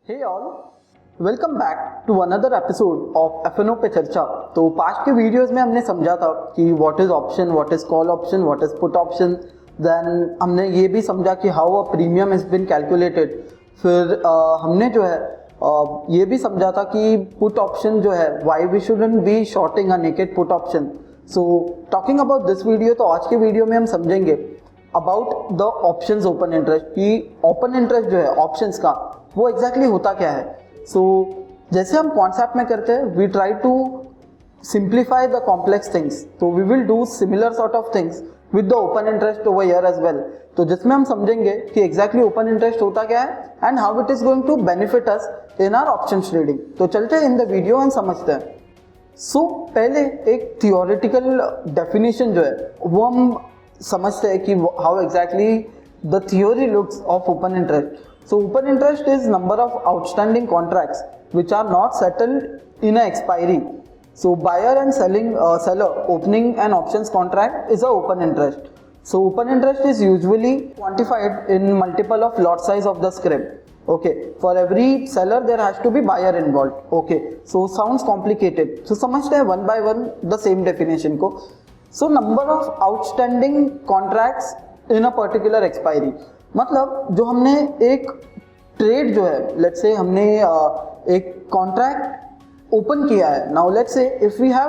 Hey all, welcome back to another episode of FNO पे चर्चा। तो पास्ट के वीडियोस में हमने समझा था कि what is option, what is call option, what is put option. Then हमने ये भी समझा कि how a premium is been calculated. फिर हमने जो है ये भी समझा था कि पुट ऑप्शन जो है why we shouldn't be shorting a naked put option. So talking about this video, तो आज के वीडियो में हम समझेंगे about the options open interest, कि ओपन इंटरेस्ट जो है ऑप्शंस का वो एग्जैक्टली होता क्या है। सो जैसे हम कॉन्सेप्ट में करते हैं, we try to simplify the complex things, तो we will do similar sort of things with the open interest over here as well. तो जिसमें हम समझेंगे कि एग्जैक्टली ओपन इंटरेस्ट होता क्या है and how it is going to benefit us in our option trading. तो चलते हैं इन द वीडियो एंड समझते हैं। सो पहले एक थियोरेटिकल डेफिनेशन जो है वो हम समझते हैं कि how exactly the theory looks of open interest. So open interest is number of outstanding contracts which are not settled in a expiry. So buyer and seller opening an options contract is a open interest. So open interest is usually quantified in multiple of lot size of the scrip. Okay, for every seller there has to be buyer involved. Okay, so sounds complicated. So समझते हैं one by one the same definition को. So number of outstanding contracts in a particular expiry, मतलब जो हमने एक trade जो है, let's say हमने एक कॉन्ट्रैक्ट ओपन किया है। Now let's say if we have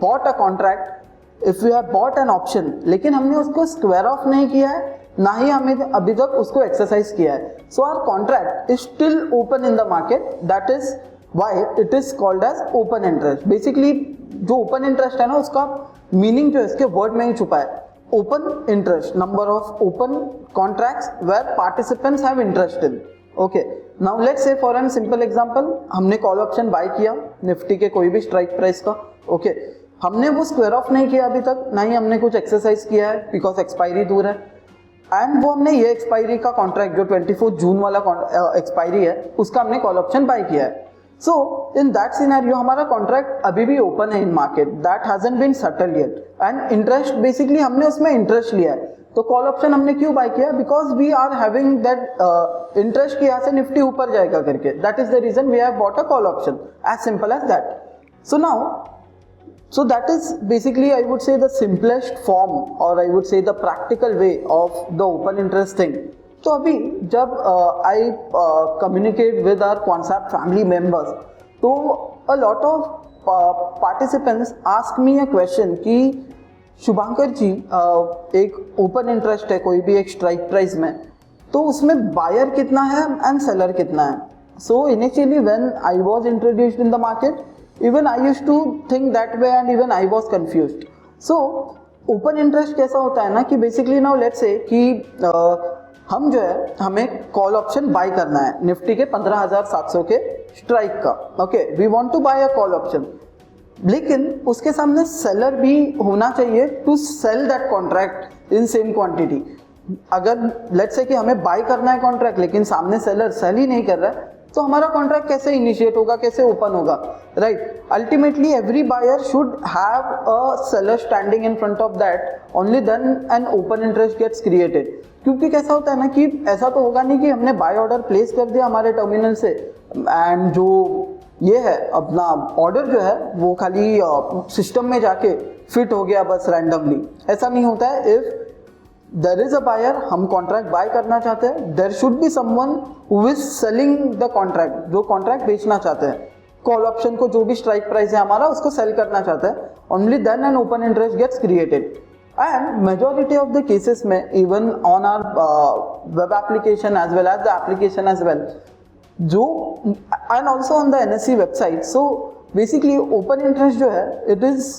bought a contract, if we have bought an option, लेकिन हमने उसको स्क्वायर ऑफ नहीं किया है, ना ही हमें अभी तक उसको एक्सरसाइज किया है। So our contract is still open in the market, that is why it is called as open interest. Basically जो ओपन इंटरेस्ट है ना, उसका मीनिंग जो है इसके वर्ड में ही छुपा है। Open interest, number of open contracts where participants have interest in. Okay, now let's say for an simple example, हमने कॉल ऑप्शन बाय किया निफ्टी के कोई भी स्ट्राइक प्राइस का। Okay, हमने वो स्क्वायर ऑफ नहीं किया अभी तक, ना ही हमने कुछ एक्सरसाइज किया है बिकॉज एक्सपायरी दूर है। एंड वो हमने ये एक्सपायरी का कॉन्ट्रैक्ट जो 24 जून वाला एक्सपायरी है, उसका हमने कॉल ऑप्शन बाय किया है। सो इन दैट सिनेरियो हमारा कॉन्ट्रैक्ट अभी भी ओपन है in market, that hasn't been settled yet, and interest basically हमने उसमें इंटरेस्ट लिया है। तो कॉल ऑप्शन हमने क्यों बाय किया? Because we are having that interest कि यहाँ से निफ्टी ऊपर जाएगा करके, that is the reason we have bought a call option, as simple as that. So now so that is basically, I would say, the simplest form, or I would say the practical way of the open interest thing. तो अभी जब I communicate with our concept family members, तो a lot of participants ask me a question कि शुभांकर जी एक open interest है कोई भी एक स्ट्राइक प्राइस में, तो उसमें बायर कितना है एंड सेलर कितना है। So initially when I was introduced in the market, even I used to think that way and even I was confused. So open interest कैसा होता है ना कि basically now let's say कि हम जो है हमें कॉल ऑप्शन बाय करना है निफ्टी के 15,700 के स्ट्राइक का। Okay, we want to buy a call option, लेकिन उसके सामने सेलर भी होना चाहिए to sell that contract in same quantity. अगर लेट्स से कि हमें बाय करना है कॉन्ट्रैक्ट लेकिन सामने सेलर सेल ही नहीं कर रहा है, तो हमारा कॉन्ट्रैक्ट कैसे इनिशिएट होगा, कैसे ओपन होगा, right? Ultimately every buyer should have a seller standing in front of that, only then an open interest gets created. क्योंकि कैसा होता है ना कि ऐसा तो होगा नहीं कि हमने बाय ऑर्डर प्लेस कर दिया हमारे टर्मिनल से एंड जो ये है अपना ऑर्डर जो है वो खाली सिस्टम में जाके फिट हो गया बस रैंडमली। ऐसा नहीं होता है। If there is a buyer, हम कॉन्ट्रैक्ट बाय करना चाहते हैं, there should be someone who is selling the contract, जो कॉन्ट्रैक्ट बेचना चाहते हैं, कॉल ऑप्शन को जो भी स्ट्राइक प्राइस है हमारा उसको सेल करना चाहते हैं, only then an open interest gets created. And majority of the cases में even on our web application as well as the application as well, जो and also on the NSC website. So basically open interest जो है it is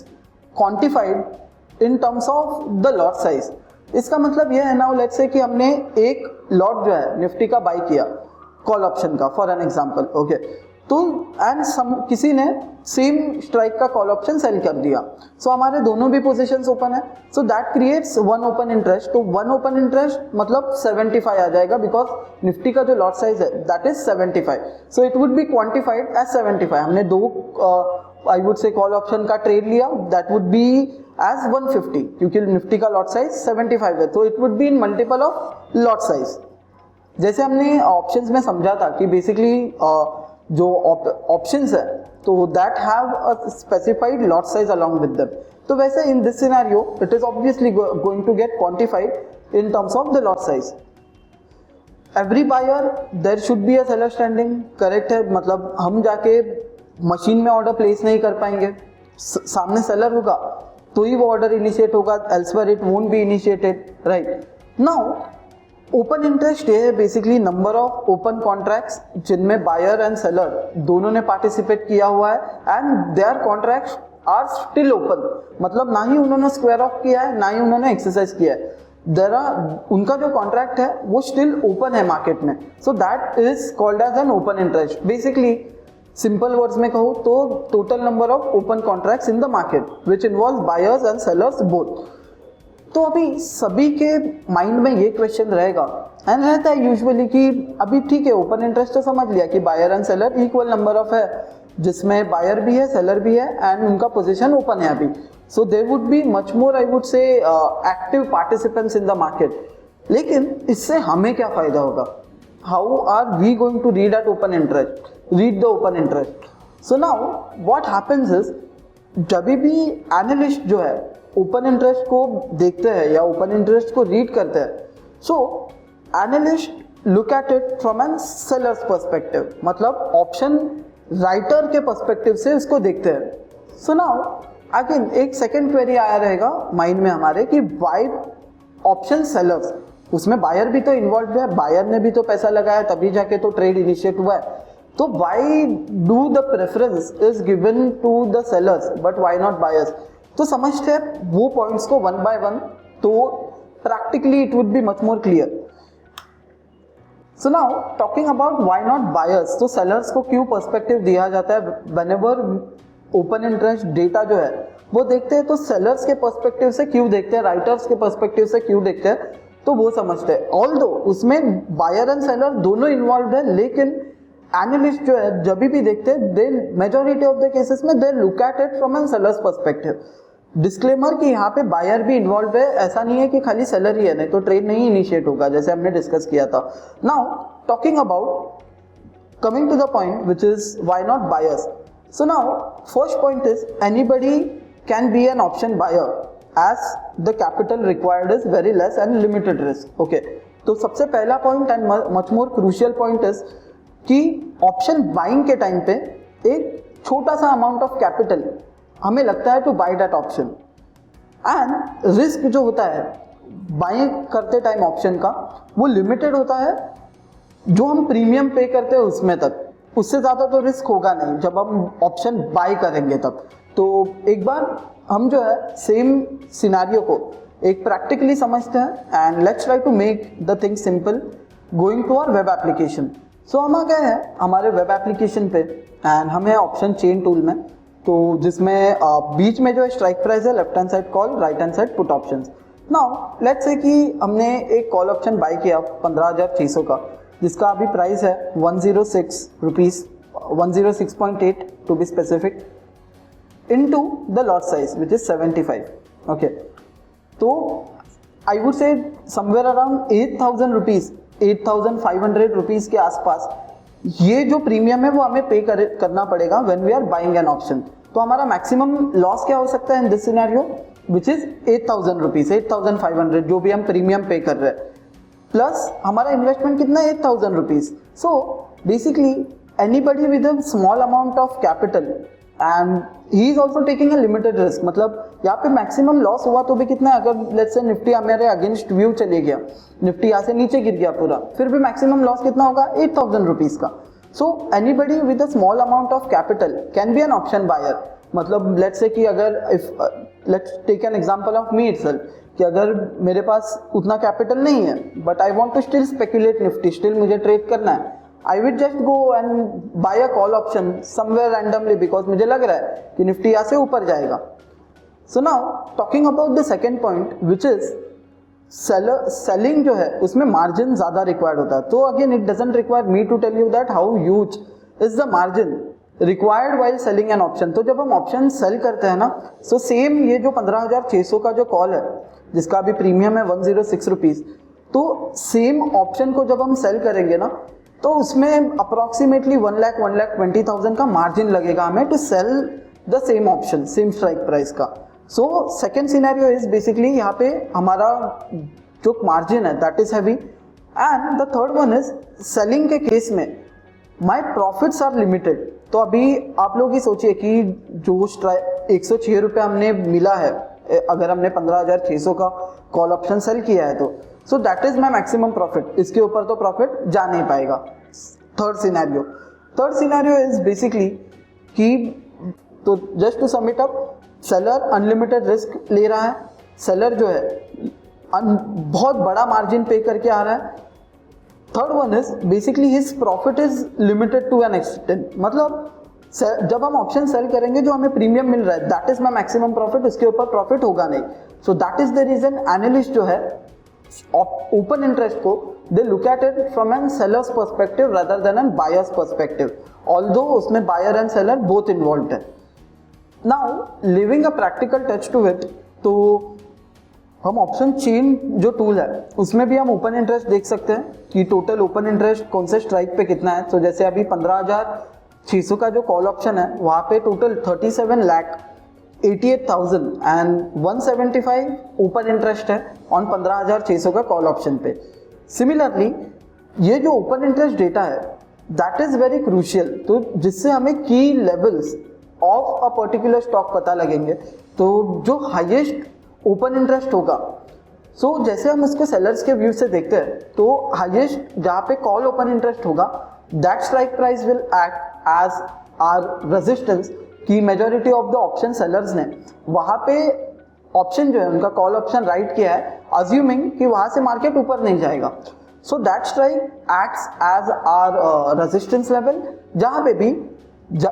quantified in terms of the lot size. इसका मतलब यह है ना, let's say कि हमने एक लॉट जो है निफ्टी का बाय किया कॉल ऑप्शन का फॉर एन एग्जांपल। ओके, तो एंड किसी ने सेम स्ट्राइक का कॉल ऑप्शन सेल कर दिया, सो हमारे दोनों भी पोजीशंस ओपन है, so that creates one open interest. तो वन ओपन इंटरेस्ट मतलब 75 आ जाएगा, बिकॉज निफ्टी का जो लॉट साइज है that is 75, so it would be quantified as 75। हमने दो I would say call option का ट्रेड लिया, दैट वुड बी एज 150, क्योंकि निफ्टी का लॉट साइज 75 है, तो it would be in multiple of lot size. जैसे हमने ऑप्शंस में समझा था कि बेसिकली जो ऑप्शंस है तो that have a specified lot size along with them, तो वैसे in this scenario it is obviously going to get quantified in terms of the lot size. Every buyer there should be a seller standing, correct है, मतलब हम जाके machine में order place नहीं कर पाएंगे, सामने सेलर होगा तो ही वो ऑर्डर इनिशिएट होगा, elsewhere it won't be initiated, right. Now open interest ये है basically number of open contracts जिनमें बायर एंड सेलर दोनों ने पार्टिसिपेट किया हुआ है and their contracts are still open, मतलब ना ही उन्होंने स्क्वायर ऑफ किया है ना ही उन्होंने एक्सरसाइज किया है, उनका जो कॉन्ट्रैक्ट है वो स्टिल ओपन है मार्केट में, so that is called as an open interest. Basically simple words में कहूँ तो total number of open contracts in the market which involve buyers and sellers both. तो अभी सभी के माइंड में ये क्वेश्चन रहेगा एंड रहता है यूजुअली कि अभी ठीक है ओपन इंटरेस्ट तो समझ लिया कि buyer and seller equal number of है, जिसमें बायर भी है सेलर भी है एंड उनका पोजीशन ओपन है अभी, so there would be much more I would say active participants in the market. लेकिन इससे हमें क्या फायदा होगा, how are we going to read the open interest. So now what happens is जब भी एनालिस्ट जो है ओपन इंटरेस्ट को देखते हैं या ओपन इंटरेस्ट को रीड करते हैं, so analyst look at it from an sellers perspective, मतलब ऑप्शन राइटर के पर्सपेक्टिव से इसको देखते हैं। सो नाउ अगेन एक सेकंड क्वेरी आया रहेगा माइंड में हमारे कि व्हाई ऑप्शन सेलर्स, उसमें बायर भी तो इन्वॉल्व है, बायर ने भी तो पैसा लगाया तभी जाके तो ट्रेड इनिशिएट हुआ है, तो why do the preference is given to the sellers but why not buyers. तो समझते हैं वो पॉइंट्स को वन बाय वन, तो practically it would be much more clear. So now talking about why not buyers, तो sellers को क्यों perspective दिया जाता है व्हेनेवर ओपन इंटरेस्ट डेटा जो है वो देखते हैं, तो सेलर्स के पर्सपेक्टिव से क्यों देखते हैं, राइटर्स के पर्सपेक्टिव से क्यों देखते हैं, तो वो समझते हैं। ऑल्दो उसमें बायर एंड सेलर दोनों इन्वॉल्व है, लेकिन एनालिस्ट जो है जब भी देखते हैं they majority of the cases में they look at it from an sellers perspective. Disclaimer कि यहाँ पे बायर भी इन्वॉल्व है, ऐसा नहीं है कि खाली सेलर ही है, नहीं तो ट्रेड नहीं इनिशिएट होगा जैसे हमने डिस्कस किया था। Now talking about coming to the point which is why not buyers. So now first point is anybody can be an option buyer as the capital required is very less and limited risk. Okay, तो सबसे पहला point and much more crucial point is कि option buying के time पे एक छोटा सा amount of capital हमें लगता है to buy that option, and risk जो होता है बाइंग करते टाइम ऑप्शन का वो लिमिटेड होता है, जो हम प्रीमियम पे करते हैं उसमें तक, उससे ज़्यादा तो रिस्क होगा नहीं जब हम ऑप्शन बाय करेंगे तब। तो एक बार हम जो है सेम सिनेरियो को एक प्रैक्टिकली समझते हैं and let's try to make the thing simple going to our web application. So हम आ गए हैं हमारे वेब एप्लीकेशन पे एंड हमें ऑप्शन चेन टूल में, तो जिसमें बीच में जो है स्ट्राइक प्राइस है, left hand side call, right hand side put options. Now let's say कि हमने एक कॉल ऑप्शन बाय किया 15,600 का, जिसका अभी प्राइस है 106 rupees, 106.8 to be specific, into the lot size which is 75. okay, तो I would say somewhere around 8,000 rupees, 8,500 rupees के आसपास ये जो प्रीमियम है वो हमें पे करना पड़ेगा when we are buying an option। तो हमारा मैक्सिमम लॉस क्या हो सकता है in this scenario which is 8,000 rupees, 8,500 जो भी हम प्रीमियम पे कर रहे हैं, प्लस हमारा इन्वेस्टमेंट कितना है 8,000 rupees. So basically anybody with a small amount of capital and he is also taking a limited risk, मतलब यहाँ पे मैक्सिमम लॉस हुआ तो भी कितना है, अगर लेट्स से निफ्टी हमारे अगेंस्ट व्यू चले गया, निफ्टी यहाँ से नीचे गिर गया पूरा, फिर भी मैक्सिमम लॉस कितना होगा 8,000 रुपीज का। So anybody with a small amount of capital can be an option buyer. मतलब लेट्स से कि अगर if let's take an example of me itself कि अगर मेरे पास उतना कैपिटल नहीं है but I want to still speculate Nifty, still मुझे ट्रेड करना है, I will just go and buy a call option somewhere randomly because मुझे लग रहा है कि निफ्टी यहाँ से ऊपर जाएगा। So now talking about the second point which is selling जो है उसमें मार्जिन ज़्यादा रिक्वायर्ड होता है। तो again it doesn't require me to tell you that how huge is the margin required while selling an option। तो जब हम ऑप्शन सेल करते हैं ना, so सेम ये जो 15,600 का जो कॉल है जिसका अभी प्रीमियम है 106 रुपीज़, तो सेम ऑप्शन को जब हम सेल करेंगे ना तो उसमें अप्रॉक्सीमेटली 1,20,000 का मार्जिन लगेगा हमें to sell the same option same strike price का. So second scenario is basically यहाँ पे हमारा जो मार्जिन है that is heavy. And the third one is selling के केस में माई प्रॉफिट्स आर लिमिटेड. तो अभी आप लोग ही सोचिए कि जो 106 रुपये हमने मिला है अगर हमने 15,600 का कॉल ऑप्शन सेल किया है तो सो that is my maximum profit. इसके ऊपर तो प्रॉफिट जा नहीं पाएगा. थर्ड सिनेरियो इज बेसिकली कि तो just to sum it up seller unlimited risk ले रहा है. सेलर जो है बहुत बड़ा मार्जिन पे करके आ रहा है. Third one is basically his profit is limited to an extent. मतलब जब हम ऑप्शन सेल करेंगे जो हमें प्रीमियम मिल रहा है that is my maximum profit, उसके ऊपर प्रॉफिट होगा नहीं. So that is the reason analyst जो है ओपन इंटरेस्ट को they look at it from an sellers perspective rather than an buyer's perspective, although उसमें buyer and seller both involved है. Now living a practical touch to it, तो हम option chain जो tool है उसमें भी हम ओपन इंटरेस्ट देख सकते हैं कि टोटल ओपन इंटरेस्ट कौन से स्ट्राइक पे कितना है. तो जैसे अभी 15,600 का जो कॉल ऑप्शन है वहाँ पे टोटल 37,88,000 एंड 175 ओपन इंटरेस्ट है ऑन 15,600 का कॉल ऑप्शन पे. सिमिलरली ये जो ओपन इंटरेस्ट डेटा है दैट इज वेरी क्रूशियल, तो जिससे हमें की levels of a particular stock पता लगेंगे. तो जो हाईएस्ट ओपन इंटरेस्ट होगा सो जैसे हम इसको सेलर्स के व्यू से देखते हैं तो हाईएस्ट जहाँ पे कॉल ओपन इंटरेस्ट होगा that strike price will act as are resistance की majority of the option sellers ने वहाँ पे ऑप्शन जो है उनका कॉल ऑप्शन राइट किया है अज्यूमिंग कि वहाँ से मार्केट ऊपर नहीं जाएगा. So that strike acts as are resistance level जहाँ पे भी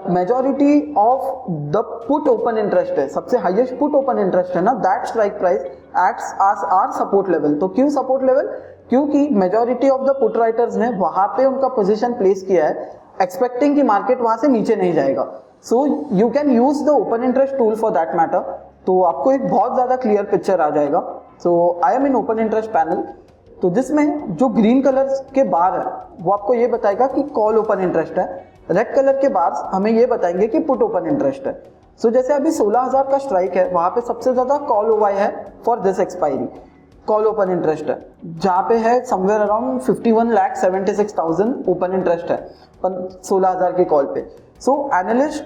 majority of the put open interest है, सबसे हाईएस्ट पुट ओपन इंटरेस्ट है ना, that strike price acts as a support level. तो क्यों सपोर्ट लेवल? क्योंकि majority of the put writers ने वहां पे उनका पोजीशन प्लेस किया है एक्सपेक्टिंग कि मार्केट वहां से नीचे नहीं जाएगा. So you can use the open interest tool for that matter. तो आपको एक बहुत ज्यादा क्लियर पिक्चर आ जाएगा. So I am in open interest panel, तो जिसमें जो ग्रीन कलर के बार है वो आपको ये बताएगा कि कॉल ओपन इंटरेस्ट है, रेड कलर के बार्स हमें ये बताएंगे कि पुट ओपन इंटरेस्ट है. सो जैसे अभी 16,000 का स्ट्राइक है वहां पे सबसे ज्यादा कॉल ओवाई है for this expiry, call open interest है जहाँ पे है समवेयर अराउंड 51,76,000 ओपन इंटरेस्ट है 16,000 के कॉल पे. सो एनालिस्ट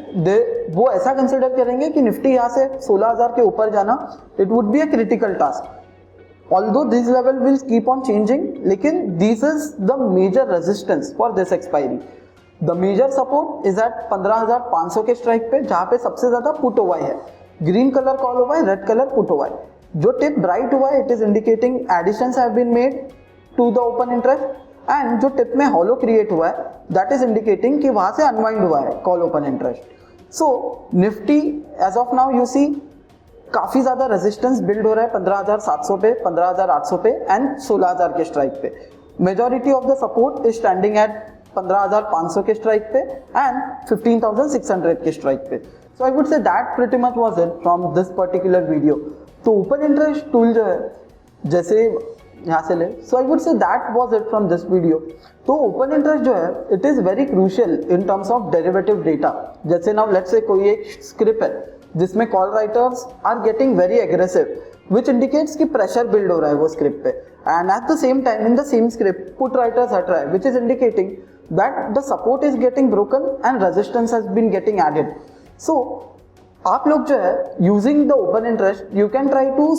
वो ऐसा कंसिडर करेंगे कि निफ्टी यहाँ से 16,000 के ऊपर जाना it would be a critical task. Although this level will keep on changing, लेकिन this is the major resistance for this expiry. The major support is at 15,500 के स्ट्राइक पे जहाँ पे सबसे ज्यादा पुट ओवाई है. Green colour call OI, red colour put OI. जो tip bright हुआ है it is indicating additions have been made to the open interest, and जो टिप में हॉलो क्रिएट हुआ है दैट इज इंडिकेटिंग कि वहां से अनवाइंड हुआ है call open interest. So Nifty as of now you see काफी ज्यादा रेजिस्टेंस बिल्ड हो रहा है 15,700 पे, 15,800 पे एंड 16,000 के स्ट्राइक पे. Majority of the support is standing at 15,500 के स्ट्राइक पे एंड 15,600 के स्ट्राइक पे. So I would say that pretty much was it from this particular video. तो ओपन इंटरेस्ट टूल जो है जैसे यहाँ से ले, so I would say that was it from this video. तो ओपन इंटरेस्ट जो है it is very crucial in terms of derivative data. जैसे नाउ लेट्स से कोई एक स्क्रिप्ट है जिसमें call writers are getting very aggressive which indicates कि प्रेशर बिल्ड हो रहा है वो स्क्रिप्ट पे, and at the same time in the same script put writers हट रहा है which is indicating that the support is getting broken and resistance has been getting added. So आप लोग जो है using the open interest you can try to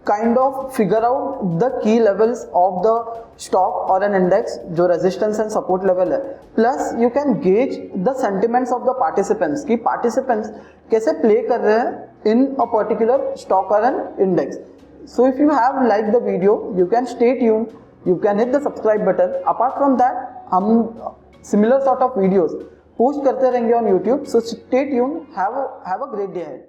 kind of figure out the key levels of the stock or an index जो resistance and support level है, plus you can gauge the sentiments of the participants कि participants कैसे play कर रहे हैं in a particular stock or an index. So if you have liked the video you can stay tuned, you can hit the subscribe button. Apart from that हम similar sort of videos post करते रहेंगे on YouTube, so stay tuned. Have a great day ahead.